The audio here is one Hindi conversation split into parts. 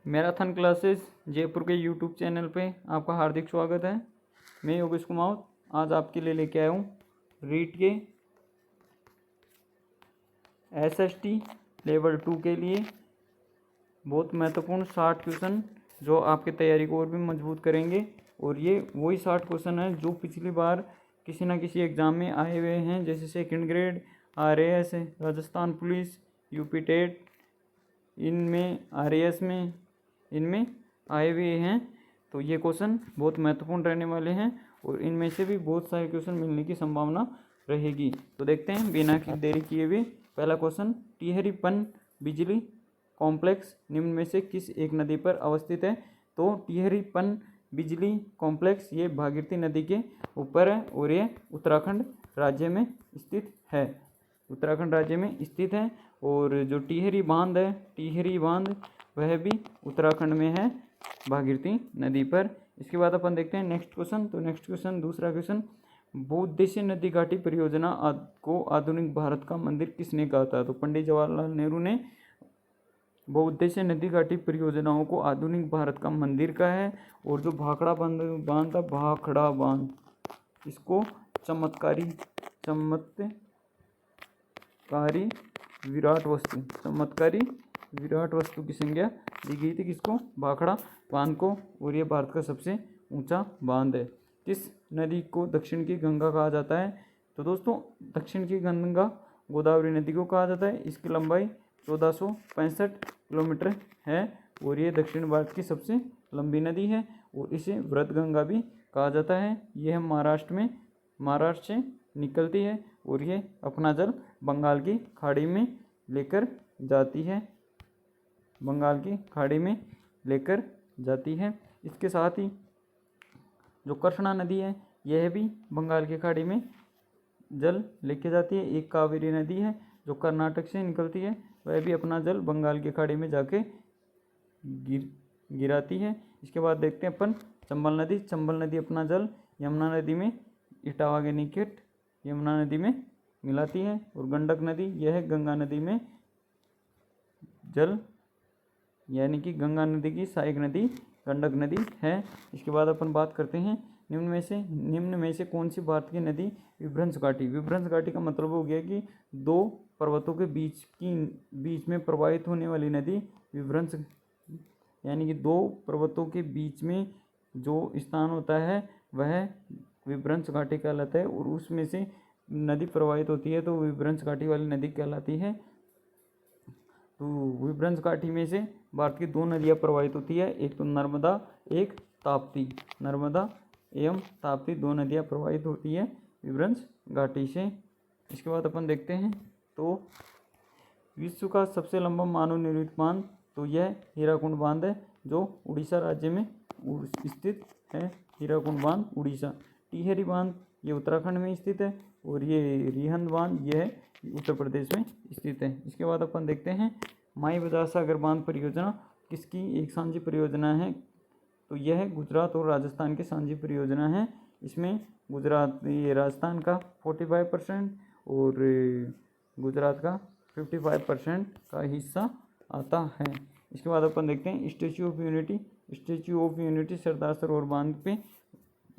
मैराथन क्लासेस जयपुर के यूट्यूब चैनल पे आपका हार्दिक स्वागत है। मैं योगेश कुमार आज आपके लिए लेके आया हूँ रीट के एसएसटी लेवल 2 के लिए बहुत महत्वपूर्ण 60 क्वेश्चन जो आपकी तैयारी को और भी मजबूत करेंगे। और ये वही 60 क्वेश्चन हैं जो पिछली बार किसी न किसी एग्ज़ाम में आए हुए हैं, जैसे second grade, RAS, Rajasthan police, UP TET, इनमें आरएएस में इनमें आए हुए हैं। तो ये क्वेश्चन बहुत महत्वपूर्ण रहने वाले हैं और इनमें से भी बहुत सारे क्वेश्चन मिलने की संभावना रहेगी। तो देखते हैं बिना की देरी किए हुए। पहला क्वेश्चन, टिहरी पन बिजली कॉम्प्लेक्स निम्न में से किस एक नदी पर अवस्थित है? तो टिहरी पन बिजली कॉम्प्लेक्स ये भागीरथी नदी के ऊपर है और ये उत्तराखंड राज्य में स्थित है। उत्तराखंड राज्य में स्थित है। और जो टिहरी बांध है, टिहरी बांध वह भी उत्तराखंड में है भागीरथी नदी पर। इसके बाद अपन देखते हैं नेक्स्ट क्वेश्चन। तो नेक्स्ट क्वेश्चन, दूसरा क्वेश्चन, बहुउद्देशीय नदी घाटी परियोजना को आधुनिक भारत का मंदिर किसने कहा था? तो पंडित जवाहरलाल नेहरू ने बहुउद्देशीय नदी घाटी परियोजनाओं को आधुनिक भारत का मंदिर का है। और जो भाखड़ा बांध था, भाखड़ा बांध, इसको चमत्कारी विराट वस्तु की संज्ञा दी गई थी किसको? भाखड़ा बांध को। और ये भारत का सबसे ऊंचा बांध है। किस नदी को दक्षिण की गंगा कहा जाता है? तो दोस्तों दक्षिण की गंगा गोदावरी नदी को कहा जाता है। इसकी लंबाई 1465 किलोमीटर है और ये दक्षिण भारत की सबसे लंबी नदी है और इसे वृद्ध गंगा भी कहा जाता है। यह महाराष्ट्र से निकलती है और ये अपना जल बंगाल की खाड़ी में लेकर जाती है। इसके साथ ही जो कृष्णा नदी है यह भी बंगाल की खाड़ी में जल लेके जाती है। एक कावेरी नदी है जो कर्नाटक से निकलती है, वह भी अपना जल बंगाल की खाड़ी में जाके गिराती है। इसके बाद देखते हैं अपन चंबल नदी अपना जल यमुना नदी में इटावा के निकट यमुना नदी में मिलाती है। और गंडक नदी यह गंगा नदी में जल, यानी कि गंगा नदी की सहायक नदी गंडक नदी है। इसके बाद अपन बात करते हैं निम्न में से कौन सी भारत की नदी विभ्रंश घाटी का मतलब हो गया कि दो पर्वतों के बीच में प्रवाहित होने वाली नदी विभ्रंश, यानी कि दो पर्वतों के बीच में जो स्थान होता है वह विभ्रंश घाटी कहलाता है और उसमें से नदी प्रवाहित होती है तो विभ्रंश घाटी वाली नदी कहलाती है। तो विभ्रंश घाटी में से भारत की दो नदियाँ प्रवाहित होती है, एक तो नर्मदा, एक ताप्ती। नर्मदा एवं ताप्ती दो नदियाँ प्रवाहित होती है विभ्रंश घाटी से। इसके बाद अपन देखते हैं तो विश्व का सबसे लंबा मानव निर्मित बांध, तो यह हीराकुंड बांध है जो उड़ीसा राज्य में स्थित है। हीराकुंड बांध उड़ीसा। टिहरी बांध ये उत्तराखंड में स्थित है और ये रिहंद बांध यह उत्तर प्रदेश में स्थित है। इसके बाद अपन देखते हैं माई बजार सागर बांध परियोजना किसकी एक सांझी परियोजना है? तो यह गुजरात और राजस्थान की सांझी परियोजना है। इसमें राजस्थान का 45% और गुजरात का 55% का हिस्सा आता है। इसके बाद अपन देखते हैं statue of unity Sardar Sarovar बांध पे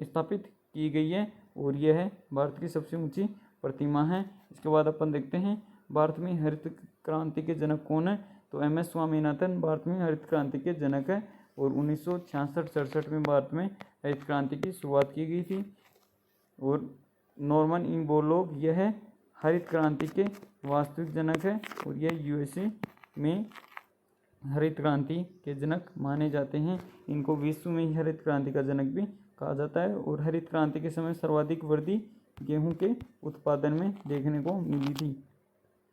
स्थापित की गई है और यह है भारत की सबसे ऊंची प्रतिमा है। इसके बाद अपन देखते हैं भारत में हरित क्रांति के जनक कौन है? तो एम एस स्वामीनाथन भारत में हरित क्रांति के जनक है और 1966-67 में भारत में हरित क्रांति की शुरुआत की गई थी। और नॉर्मन बोरलॉग यह हरित क्रांति के वास्तविक जनक है और यह यूएसए में हरित क्रांति के जनक माने जाते हैं। इनको विश्व में ही हरित क्रांति का जनक भी कहा जाता है। और हरित क्रांति के समय सर्वाधिक वृद्धि गेहूं के उत्पादन में देखने को मिली थी।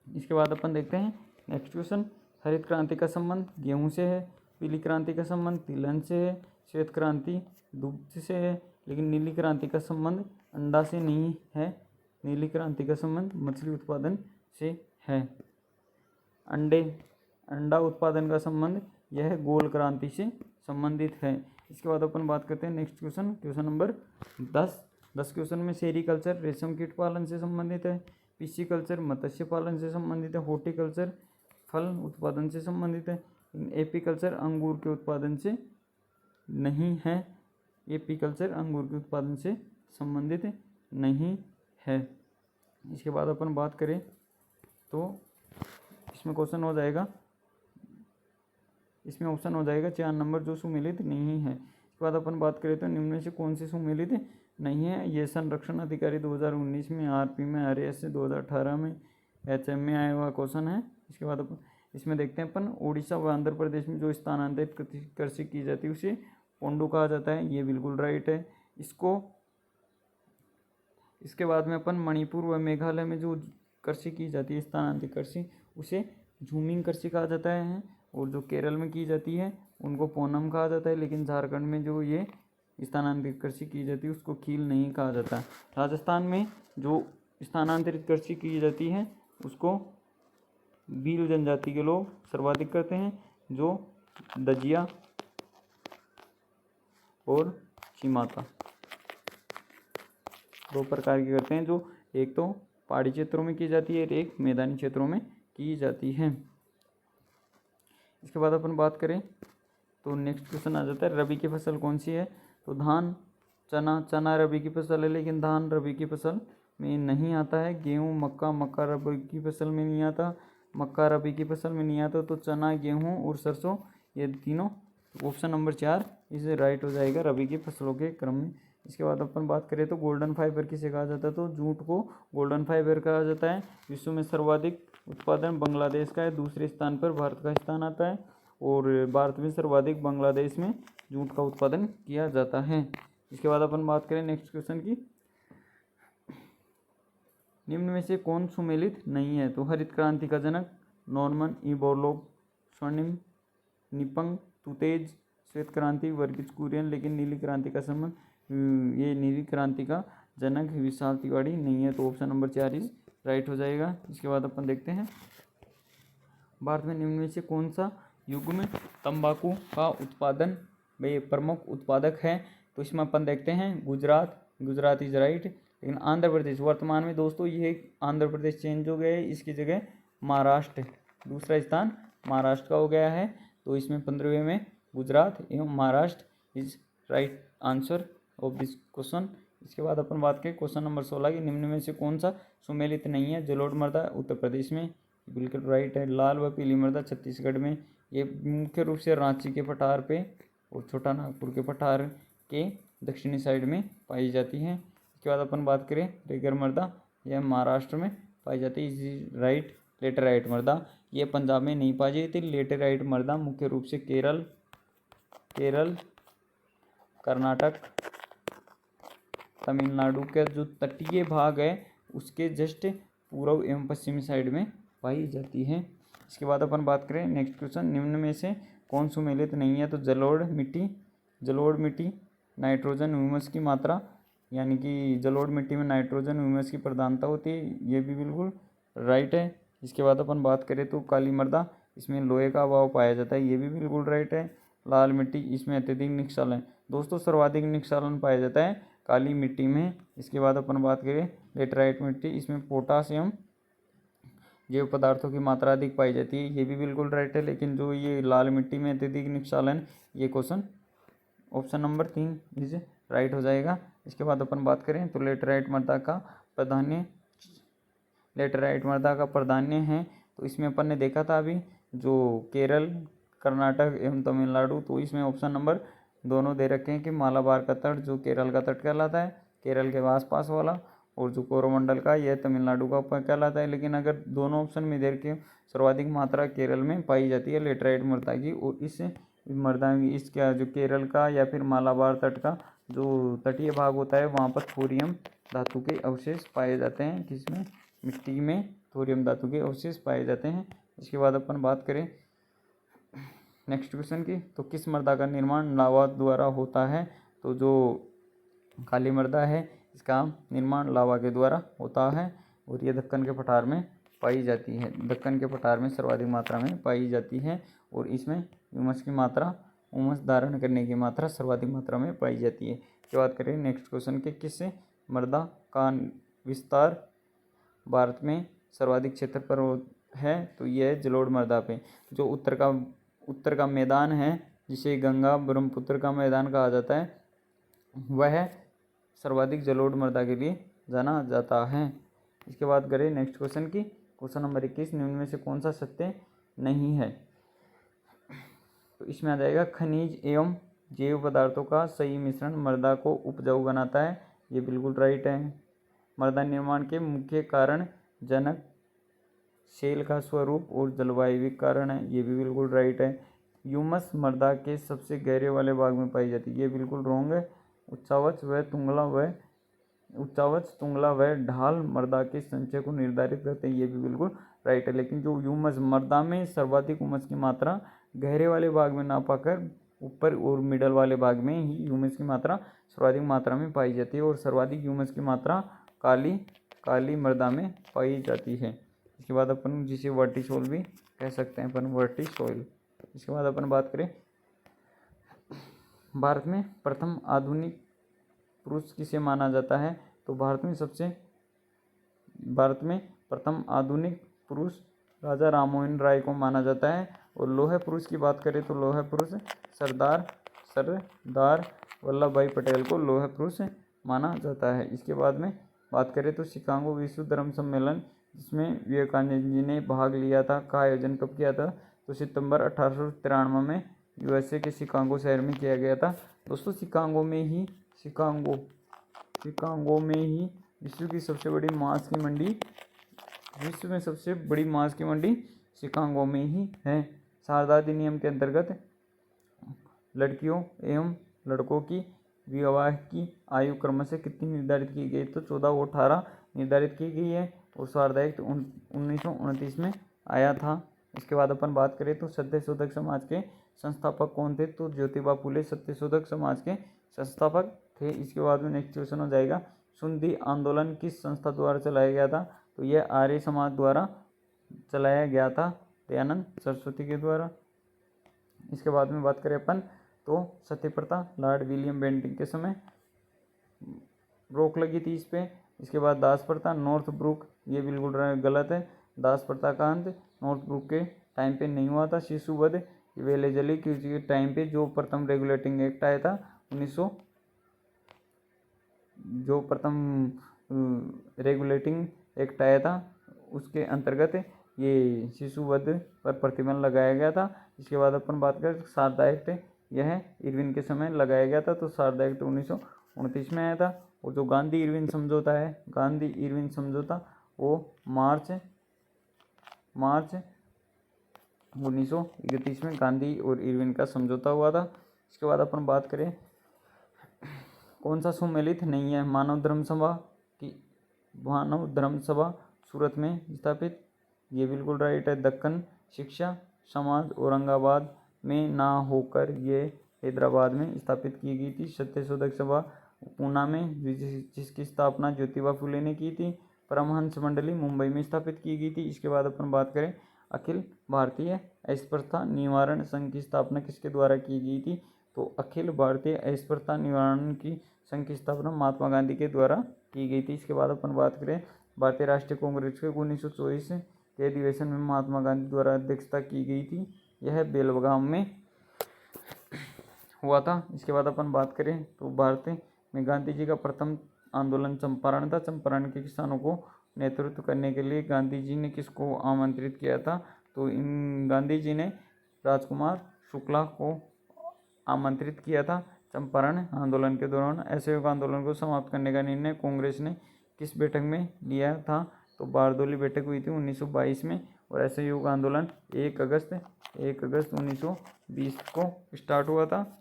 इसके बाद अपन देखते हैं नेक्स्ट क्वेश्चन, हरित क्रांति का संबंध गेहूं से है, पीली क्रांति का संबंध तिलहन से है, श्वेत क्रांति दुग्ध से है, लेकिन नीली क्रांति का संबंध अंडा से नहीं है। नीली क्रांति का संबंध मछली उत्पादन से है। अंडा उत्पादन का संबंध यह गोल क्रांति से संबंधित है। इसके बाद अपन बात करते हैं नेक्स्ट क्वेश्चन नंबर 10 क्वेश्चन में सेरीकल्चर रेशम कीट पालन से संबंधित है, पिस्सीकल्चर मत्स्य पालन से संबंधित है, हॉर्टिकल्चर फल उत्पादन से संबंधित है, एपीकल्चर अंगूर के उत्पादन से नहीं है, एपीकल्चर अंगूर के उत्पादन से संबंधित नहीं है। इसके बाद अपन बात करें तो इसमें क्वेश्चन हो जाएगा, इसमें ऑप्शन हो जाएगा 4 नंबर जो सुमेलित नहीं है। इसके बाद अपन बात करें तो निम्न में से कौन सी सुमेलित नहीं है। ये संरक्षण अधिकारी 2019 में, आरपी में, आरएएस से 2018 में, एचएम में आया हुआ क्वेश्चन है। इसके बाद अपन इसमें देखते हैं अपन उड़ीसा व आंध्र प्रदेश में जो स्थानांतरित कृषि की जाती है उसे पोंडू कहा जाता है, ये बिल्कुल राइट है। इसके बाद में अपन मणिपुर व मेघालय में जो कृषि की जाती है स्थानांतरित कृषि उसे झूमिंग कृषि कहा जाता है, और जो केरल में की जाती है उनको पोनम कहा जाता है। लेकिन झारखंड में जो ये स्थानांतरित कृषि की जाती है उसको खील नहीं कहा जाता। राजस्थान में जो स्थानांतरित कृषि की जाती है उसको भील जनजाति के लोग सर्वाधिक करते हैं, जो दजिया और चिमाता 2 प्रकार की करते हैं, जो एक तो पहाड़ी क्षेत्रों में की जाती है और एक मैदानी क्षेत्रों में की जाती है। इसके बाद अपन बात करें तो नेक्स्ट क्वेश्चन आ जाता है रबी की फसल कौन सी है। तो धान, चना रबी की फसल है, लेकिन धान रबी की फसल में नहीं आता है। गेहूँ, मक्का रबी की फसल में नहीं आता, मक्का रबी की फसल में नहीं आता। तो चना, गेहूँ और सरसों ये तीनों, ऑप्शन नंबर 4 इसे राइट हो जाएगा रबी की फसलों के क्रम में। इसके बाद अपन बात करें तो गोल्डन फाइबर किसे कहा जाता है। तो जूट को गोल्डन फाइबर कहा जाता है। विश्व में सर्वाधिक उत्पादन बांग्लादेश का है, दूसरे स्थान पर भारत का स्थान आता है, और भारत में सर्वाधिक बांग्लादेश में जूट का उत्पादन किया जाता है। इसके बाद अपन बात करें नेक्स्ट क्वेश्चन की, निम्न में से कौन सुमेलित नहीं है। तो हरित क्रांति का जनक नॉर्मन ई बोरलॉग, स्वर्णिम निपंग तुतेज, श्वेत क्रांति वर्गीज कुरियन। लेकिन नीली क्रांति का संबंध, ये नीली क्रांति का जनक विशाल तिवारी नहीं है। तो ऑप्शन नंबर 4 इज राइट हो जाएगा। इसके बाद अपन देखते हैं भारत में निम्न में से कौन सा युग में तंबाकू का उत्पादन में प्रमुख उत्पादक है। तो इसमें अपन देखते हैं गुजरात इज राइट। लेकिन आंध्र प्रदेश वर्तमान में दोस्तों ये आंध्र प्रदेश चेंज हो गया है, इसकी जगह महाराष्ट्र, दूसरा स्थान महाराष्ट्र का हो गया है। तो इसमें 15वें में गुजरात एवं Maharashtra is right answer of this question. इसके बाद अपन बात करें क्वेश्चन नंबर 16 की, निम्न में से कौन सा सुमेलित नहीं है। जलोढ़ मृदा उत्तर प्रदेश में बिल्कुल राइट है। लाल व पीली मृदा छत्तीसगढ़ में, ये मुख्य रूप से रांची के पठार पे और छोटा नागपुर के पठार के दक्षिणी साइड में पाई जाती है। इसके बाद अपन बात करें रेगर मृदा, यह महाराष्ट्र में पाई जाती है, इसी राइट। लेटेराइट मृदा ये पंजाब में नहीं पाई जाती। लेटेराइट मृदा मुख्य रूप से केरल, कर्नाटक, तमिलनाडु का जो तटीय भाग है उसके जस्ट पूर्व एवं पश्चिमी साइड में पाई जाती है। इसके बाद अपन बात करें नेक्स्ट क्वेश्चन, निम्न में से कौन सुमेलित नहीं है। तो जलोढ़ मिट्टी नाइट्रोजन ह्यूमस की मात्रा, यानी कि जलोढ़ मिट्टी में नाइट्रोजन ह्यूमस की प्रधानता होती है, ये भी बिल्कुल राइट है। इसके बाद अपन बात करें तो काली मृदा, इसमें लोहे का अभाव पाया जाता है, ये भी बिल्कुल राइट है। लाल मिट्टी, इसमें अत्यधिक निक्षालन, दोस्तों सर्वाधिक निक्षालन पाया जाता है काली मिट्टी में। इसके बाद अपन बात करें लेटराइट मिट्टी, इसमें पोटासियम जैव पदार्थों की मात्रा अधिक पाई जाती है, ये भी बिल्कुल राइट है। लेकिन जो ये लाल मिट्टी में अत्यधिक निक्षालन, ये question option number 3 is right हो जाएगा। इसके बाद अपन बात करें तो लेटराइट मृदा का प्राधान्य है। तो इसमें अपन ने देखा था अभी जो केरल, कर्नाटक एवं तमिलनाडु, तो इसमें ऑप्शन नंबर दोनों दे रखे हैं कि मालाबार का तट जो केरल का तट कहलाता है, केरल के आसपास वाला, और जो कोरोमंडल का यह तमिलनाडु का कहलाता है। लेकिन अगर दोनों ऑप्शन में दे रखे सर्वाधिक मात्रा केरल में पाई जाती है लेटराइट मृदा की, और इस मृदा इसका जो केरल का या फिर मालाबार तट का जो तटीय भाग होता है वहाँ पर थोरियम धातु के अवशेष पाए जाते हैं। किसमें? मिट्टी में थोरियम धातु के अवशेष पाए जाते हैं। इसके बाद अपन बात करें नेक्स्ट क्वेश्चन की, तो किस मृदा का निर्माण लावा द्वारा होता है। तो जो काली मृदा है इसका निर्माण लावा के द्वारा होता है, और ये दक्कन के पठार में पाई जाती है, दक्कन के पठार में सर्वाधिक मात्रा में पाई जाती है। और इसमें ह्यूमस की मात्रा, उमस धारण करने की मात्रा सर्वाधिक मात्रा में पाई जाती है। इसके बात करें नेक्स्ट क्वेश्चन के, किस मृदा का विस्तार भारत में सर्वाधिक क्षेत्र पर है। तो यह है जलोढ़ मृदा पे, जो उत्तर का मैदान है, जिसे गंगा ब्रह्मपुत्र का मैदान कहा जाता है, वह सर्वाधिक जलोढ़ मृदा के लिए जाना जाता है। इसके बाद करें नेक्स्ट क्वेश्चन की। क्वेश्चन नंबर 21, निम्न में से कौन सा सत्य नहीं है? तो इसमें आ जाएगा खनिज एवं जैव पदार्थों का सही मिश्रण मृदा को उपजाऊ बनाता है। ये बिल्कुल राइट है। मृदा निर्माण के मुख्य कारण जनक, शेल का स्वरूप और जलवायविक कारण है। ये भी बिल्कुल राइट है। ह्यूमस मृदा के सबसे गहरे वाले भाग में पाई जाती है। ये बिल्कुल रॉन्ग है। उच्चावच तुंगला व ढाल मृदा के संचय को निर्धारित करते हैं। ये भी बिल्कुल राइट है। लेकिन जो ह्यूमस मृदा में सर्वाधिक ह्यूमस की मात्रा गहरे वाले भाग में ना पाकर ऊपर और मिडल वाले भाग में ही ह्यूमस की मात्रा सर्वाधिक मात्रा में पाई जाती है, और सर्वाधिक ह्यूमस की मात्रा काली मृदा में पाई जाती है। इसके बाद अपन जिसे वर्टी सॉइल भी कह सकते हैं, अपन वर्टी सॉइल। इसके बाद अपन बात करें भारत में प्रथम आधुनिक पुरुष किसे माना जाता है? तो भारत में प्रथम आधुनिक पुरुष राजा राममोहन राय को माना जाता है। और लौह पुरुष की बात करें तो लौह पुरुष सरदार वल्लभ भाई पटेल को लौह पुरुष माना जाता है। इसके बाद में बात करें तो शिकागो विश्व धर्म सम्मेलन, जिसमें विवेकानंद जी ने भाग लिया था, का आयोजन कब किया था? तो सितंबर 1893 में यूएसए के शिकागो शहर में किया गया था। दोस्तों शिकागो में ही विश्व में सबसे बड़ी मांस की मंडी शिकागो में ही है। शारदा अधिनियम के अंतर्गत लड़कियों एवं लड़कों की विवाह की आयु क्रमशः कितनी निर्धारित की गई? तो 14 और 18 निर्धारित की गई है। और शारदा एक्ट 1929 में आया था। इसके बाद अपन बात करें तो सत्यशोधक समाज के संस्थापक कौन थे? तो ज्योतिबा फुले सत्यशोधक समाज के संस्थापक थे। इसके बाद में नेक्स्ट क्वेश्चन हो जाएगा, सुंदी आंदोलन किस संस्था द्वारा चलाया गया था? तो यह आर्य समाज द्वारा चलाया गया था, दयानंद सरस्वती के द्वारा। इसके बाद में बात करें अपन तो सती प्रथा लॉर्ड विलियम बेंटिंग के समय रोक लगी थी इस पे। इसके बाद दास प्रथा नॉर्थ ब्रुक, ये बिल्कुल गलत है। दास प्रथा का अंत नॉर्थ ब्रुक के टाइम पे नहीं हुआ था। शिशुवध वेले जली के टाइम पे जो प्रथम रेगुलेटिंग एक्ट आया था उसके अंतर्गत ये शिशुवध पर प्रतिबंध लगाया गया था। इसके बाद अपन बात करें शारदा एक्ट, यह इरविन के समय लगाया गया था। तो शारदा एक्ट 1929 में आया था। और जो गांधी इरविन समझौता वो मार्च 1931 में गांधी और इरविन का समझौता हुआ था। इसके बाद अपन बात करें कौन सा सुमेलित नहीं है? मानव धर्म सभा सूरत में स्थापित, ये बिल्कुल राइट है। दक्कन शिक्षा समाज औरंगाबाद में ना होकर ये हैदराबाद में स्थापित की गई थी। सत्यशोधक सभा पूना में, जिसकी स्थापना ज्योतिबा फुले ने की थी। परमहंस मंडली मुंबई में स्थापित की गई थी। इसके बाद अपन बात करें अखिल भारतीय अस्पृश्यता निवारण संघ की स्थापना किसके द्वारा की गई थी? तो अखिल भारतीय अस्पृश्यता निवारण की संघ की स्थापना महात्मा गांधी के द्वारा की गई थी। इसके बाद अपन बात करें भारतीय राष्ट्रीय कांग्रेस के 1924 के अधिवेशन में महात्मा गांधी द्वारा अध्यक्षता की गई थी। यह बेलगाम में हुआ था। इसके बाद अपन बात करें तो भारत में गांधी जी का प्रथम आंदोलन चंपारण था। चंपारण के किसानों को नेतृत्व करने के लिए गांधी जी ने किसको आमंत्रित किया था? तो गांधी जी ने राजकुमार शुक्ला को आमंत्रित किया था चंपारण आंदोलन के दौरान। असहयोग आंदोलन को समाप्त करने का निर्णय कांग्रेस ने किस बैठक में लिया था? तो बारदोली बैठक हुई थी 1922 में। और असहयोग आंदोलन 1 अगस्त 1920 को स्टार्ट हुआ था।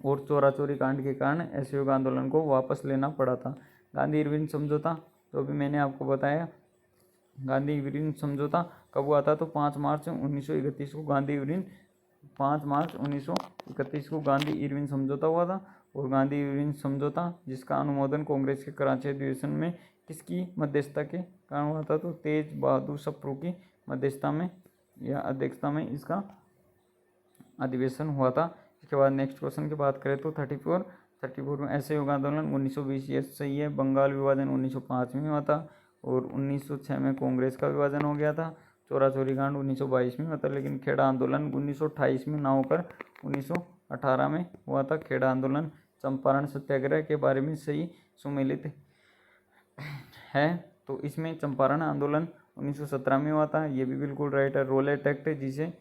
और चोरी कांड के कारण असहयोग आंदोलन को वापस लेना पड़ा था। गांधी इरविन समझौता, तो अभी मैंने आपको बताया गांधी इरविन समझौता कब हुआ था? तो 5 मार्च 1931 को गांधी इरविन समझौता हुआ था। और गांधी इरविन समझौता जिसका अनुमोदन कांग्रेस के कराची अधिवेशन में किसकी मध्यस्थता के कारण हुआ था? तो तेज बहादुर सप्रू की मध्यस्थता में या अध्यक्षता में इसका अधिवेशन हुआ था। इसके बाद नेक्स्ट क्वेश्चन की बात करें तो 34 में असहयोग आंदोलन 1920, ये सही है। बंगाल विभाजन 1905 में हुआ था। और 1906 में कांग्रेस का विभाजन हो गया था। चोरा चोरी कांड 1922 में हुआ था, लेकिन खेड़ा आंदोलन 1928 में ना होकर 1918 में हुआ था। खेड़ा आंदोलन चंपारण सत्याग्रह के बारे में सही सुमेलित है, तो इसमें चंपारण आंदोलन 1917 में हुआ था, ये भी बिल्कुल राइट है। रोलेट एक्ट जिसे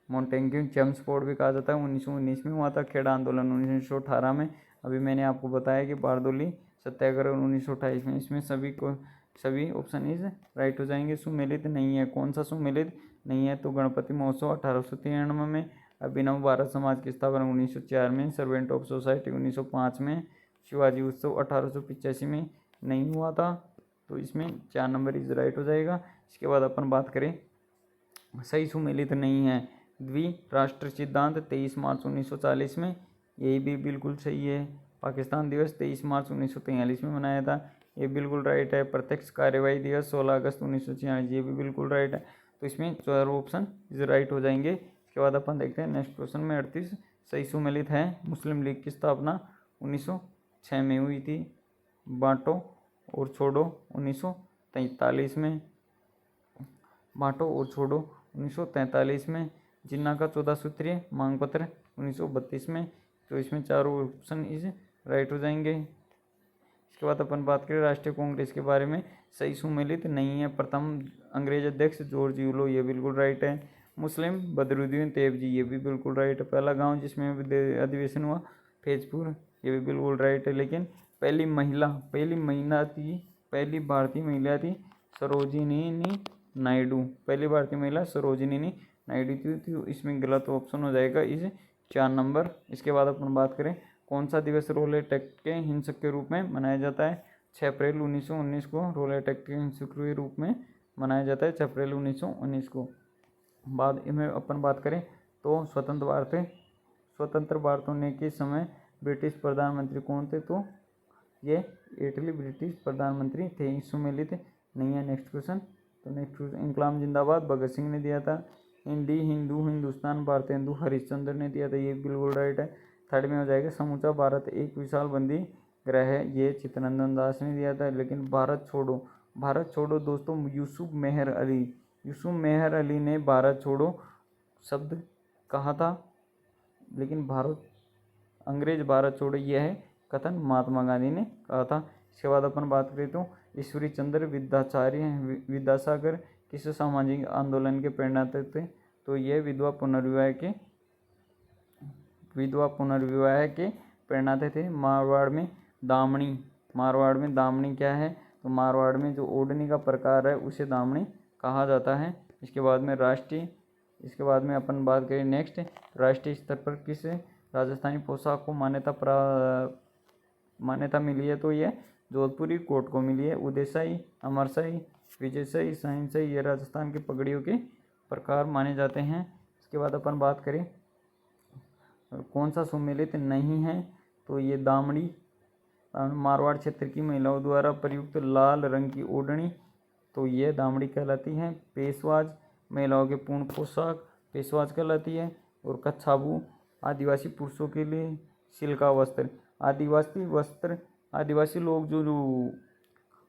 मॉन्टेग्यू चेम्सफोर्ड भी कहा जाता है 1919 में हुआ था। खेड़ा आंदोलन 1918 में। अभी मैंने आपको बताया कि बारदोली सत्याग्रह 1928 में। इसमें सभी ऑप्शन इज राइट हो जाएंगे। सुमेलित नहीं है, कौन सा सुमेलित नहीं है? तो गणपति महोत्सव 1893 में, अभिनव भारत समाज की स्थापना 1904 में, सर्वेंट ऑफ सोसाइटी 1905 में, शिवाजी उत्सव 1885 में नहीं हुआ था, तो इसमें 4 नंबर इज राइट हो जाएगा। इसके बाद अपन बात करें सही सुमेलित नहीं है, द्विराष्ट्र सिद्धांत 23 मार्च 1940 में, यही भी बिल्कुल सही है। पाकिस्तान दिवस 23 मार्च 1943 में मनाया था, ये बिल्कुल राइट है। प्रत्यक्ष कार्यवाही दिवस 16 अगस्त 1946, ये भी बिल्कुल राइट है। तो इसमें 4 ऑप्शन इज राइट हो जाएंगे। इसके बाद अपन देखते हैं नेक्स्ट क्वेश्चन में 38 सही सुमेलित है। मुस्लिम लीग की स्थापना 1906 में हुई थी। बांटो और छोड़ो 1943 में, बांटो और छोड़ो 1943 में, जिन्ना का 14 सूत्रीय मांग पत्र 1932 में, तो इसमें 4 ऑप्शन इज राइट हो जाएंगे। इसके बाद अपन बात करें राष्ट्रीय कांग्रेस के बारे में, सही सुमेलित नहीं है। प्रथम अंग्रेज अध्यक्ष जॉर्ज यूलो, ये बिल्कुल राइट है। मुस्लिम बदरुद्दीन तैयब, ये भी बिल्कुल राइट है। पहला गांव जिसमें अधिवेशन हुआ फैजपुर, ये भी बिल्कुल राइट है। लेकिन पहली भारतीय महिला थी सरोजिनी नायडू, पहली भारतीय महिला सरोजिनी नायडू थी, तो इसमें गलत ऑप्शन हो जाएगा इस 4 नंबर। इसके बाद अपन बात करें कौन सा दिवस रोलेट एक्ट के हिंसक के रूप में मनाया जाता है? 6 अप्रैल 1919 को रोलेट एक्ट के हिंसक के रूप में मनाया जाता है, 6 अप्रैल 1919 को। बाद में अपन बात करें तो स्वतंत्र भारत होने के समय ब्रिटिश प्रधानमंत्री कौन थे? तो ये इटली ब्रिटिश प्रधानमंत्री थे। सुमेलित नहीं है नेक्स्ट क्वेश्चन। तो नेक्स्ट क्वेश्चन, इंकलाब जिंदाबाद भगत सिंह ने दिया था। हिंदी हिंदू हिंदुस्तान भारतेंदु हरिश्चंद्र ने दिया था, ये बिल्कुल राइट है। थर्ड में हो जाएगा समूचा भारत एक विशाल बंदी ग्रह है, ये चित्तरंजन दास ने दिया था। लेकिन भारत छोड़ो दोस्तों यूसुफ मेहर अली ने भारत छोड़ो शब्द कहा था, लेकिन अंग्रेज भारत छोड़ो यह है कथन महात्मा गांधी ने कहा था। इसके बाद अपन बात करें तो ईश्वरी चंद्र विद्यासागर किस सामाजिक आंदोलन के प्रेरणादाता थे? तो यह विधवा पुनर्विवाह के प्रेरणादाता थे। मारवाड़ में दामनी क्या है? तो मारवाड़ में जो ओढ़नी का प्रकार है उसे दामनी कहा जाता है। इसके बाद में अपन बात करें नेक्स्ट, राष्ट्रीय स्तर पर किस राजस्थानी पोशाक को मान्यता मिली है? तो यह जोधपुरी कोट को मिली है। उदयशाही, अमरशाही, विजयशाही, शहनशाही, ये राजस्थान की पगड़ियों के प्रकार माने जाते हैं। इसके बाद अपन बात करें कौन सा सुमेलित नहीं है? तो ये दामड़ी, मारवाड़ क्षेत्र की महिलाओं द्वारा प्रयुक्त लाल रंग की ओढ़नी, तो ये दामड़ी कहलाती है। पेशवाज, महिलाओं के पूर्ण पोशाक पेशवाज कहलाती है। और कच्छाबू, आदिवासी पुरुषों के लिए सिल्का वस्त्र। आदिवासी लोग जो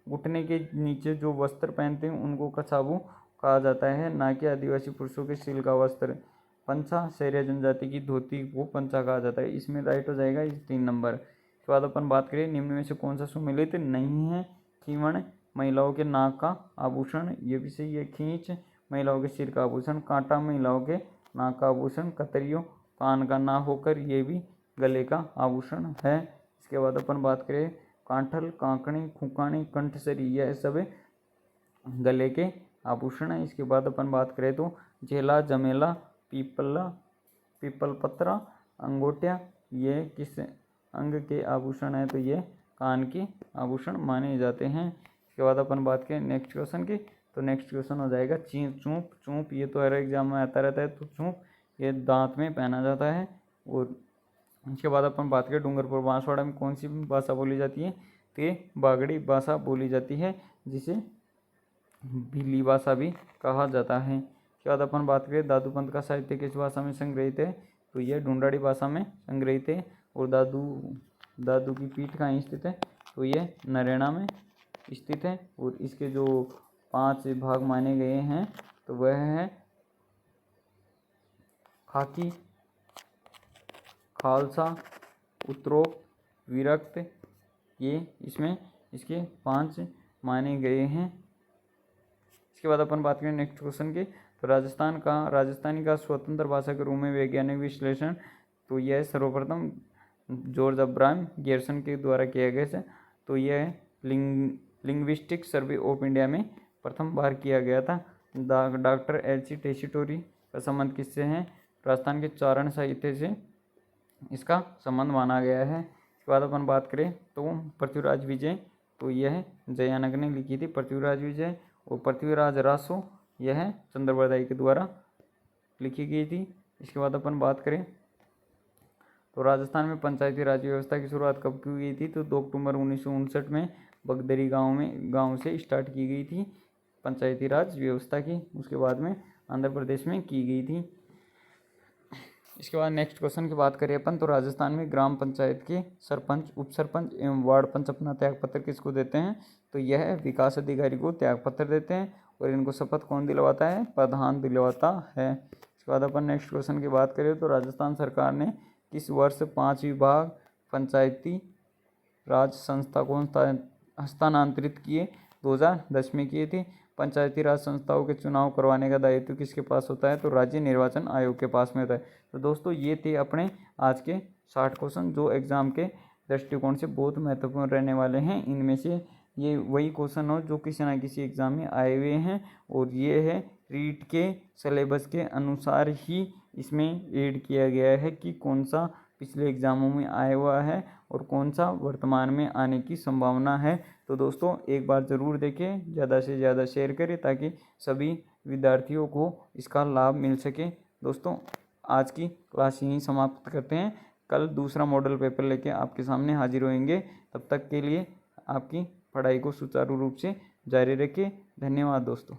घुटने के नीचे जो वस्त्र पहनते हैं उनको कच्छाबू कहा जाता है, ना कि आदिवासी पुरुषों के सिल्का वस्त्र। पंचा, शहरिया जनजाति की धोती को पंचा कहा जाता है, इसमें राइट हो जाएगा इस 3 नंबर। इसके बाद अपन बात करें निम्न में से कौन सा सुमेलित नहीं है? खींवण, महिलाओं के नाक का आभूषण, ये भी सही है। खींच, महिलाओं के सिर का आभूषण। कांटा, महिलाओं के नाक का आभूषण। कतरियों, कान का ना होकर ये भी गले का आभूषण है। इसके बाद अपन बात करें कांठल, कांकणी, खुकानी, कंठसरी, यह सब गले के आभूषण है। इसके बाद अपन बात करें तो झेला, जमेला, पीपल पत्रा, अंगोटिया, ये किस अंग के आभूषण है? तो ये कान के आभूषण माने जाते हैं। इसके बाद अपन बात करें नेक्स्ट क्वेश्चन की, तो नेक्स्ट क्वेश्चन हो जाएगा चूंप, ये तो हर एग्जाम में आता रहता है। तो चूंप ये दांत में पहना जाता है। और इसके बाद अपन बात करें डूंगरपुर बांसवाड़ा में कौन सी भाषा बोली जाती है? तो ये बागड़ी भाषा बोली जाती है, जिसे भीली भाषा भी कहा जाता है। इसके बाद अपन बात करें दादूपंत का साहित्य किस भाषा में संग्रहित है? तो यह ढूंढाड़ी भाषा में संग्रहित है। और दादू की पीठ कहाँ स्थित है? तो यह नरेना में स्थित है। और इसके जो 5 विभाग माने गए हैं तो वह है खाकी, खालसा, उत्तरोक्त, विरक्त, ये इसमें इसके 5 माने गए हैं। इसके बाद अपन बात करें नेक्स्ट क्वेश्चन की, तो राजस्थानी का स्वतंत्र भाषा के रूप में वैज्ञानिक विश्लेषण, तो यह सर्वप्रथम जॉर्ज अब्राहम गियर्सन के द्वारा किया गया है। तो यह लिंग्विस्टिक सर्वे ऑफ इंडिया में प्रथम बार किया गया था। Doctor LC. टेसीटोरी का संबंध किससे है? राजस्थान के चारण साहित्य से इसका संबंध माना गया है। इसके बाद अपन बात करें तो पृथ्वीराज विजय, तो यह जयानक ने लिखी थी पृथ्वीराज विजय, और पृथ्वीराज रासो यह चंद्रबरदाई के द्वारा लिखी गई थी। इसके बाद अपन बात करें तो राजस्थान में पंचायती राज व्यवस्था की शुरुआत कब की गई थी? तो 2 अक्टूबर 1959 में बगदरी गांव से स्टार्ट की गई थी पंचायती राज व्यवस्था की। उसके बाद में आंध्र प्रदेश में की गई थी। इसके बाद नेक्स्ट क्वेश्चन की बात करें अपन, तो राजस्थान में ग्राम पंचायत के सरपंच, उप सरपंच एवं वार्ड पंच अपना त्यागपत्र किसको देते हैं? तो यह विकास अधिकारी को त्यागपत्र देते हैं, और इनको शपथ कौन दिलवाता है? प्रधान दिलवाता है। इसके बाद अपन नेक्स्ट क्वेश्चन की बात करें तो राजस्थान सरकार ने किस वर्ष 5 विभाग पंचायती राज संस्था को हस्तांतरित किए? 2010 में किए थे। पंचायती राज संस्थाओं के चुनाव करवाने का दायित्व किसके पास होता है? तो राज्य निर्वाचन आयोग के पास में होता है। तो दोस्तों ये थे अपने आज के 60 क्वेश्चन जो एग्ज़ाम के दृष्टिकोण से बहुत महत्वपूर्ण रहने वाले हैं। इनमें से ये वही क्वेश्चन हो जो किसी न किसी एग्ज़ाम में आए हुए हैं, और ये है रीट के सिलेबस के अनुसार ही इसमें ऐड किया गया है कि कौन सा पिछले एग्ज़ामों में आया हुआ है और कौन सा वर्तमान में आने की संभावना है। तो दोस्तों एक बार ज़रूर देखें, ज़्यादा से ज़्यादा शेयर करें ताकि सभी विद्यार्थियों को इसका लाभ मिल सके। दोस्तों आज की क्लास यहीं समाप्त करते हैं। कल दूसरा मॉडल पेपर लेके आपके सामने हाजिर होंगे। तब तक के लिए आपकी पढ़ाई को सुचारू रूप से जारी रखें। धन्यवाद दोस्तों।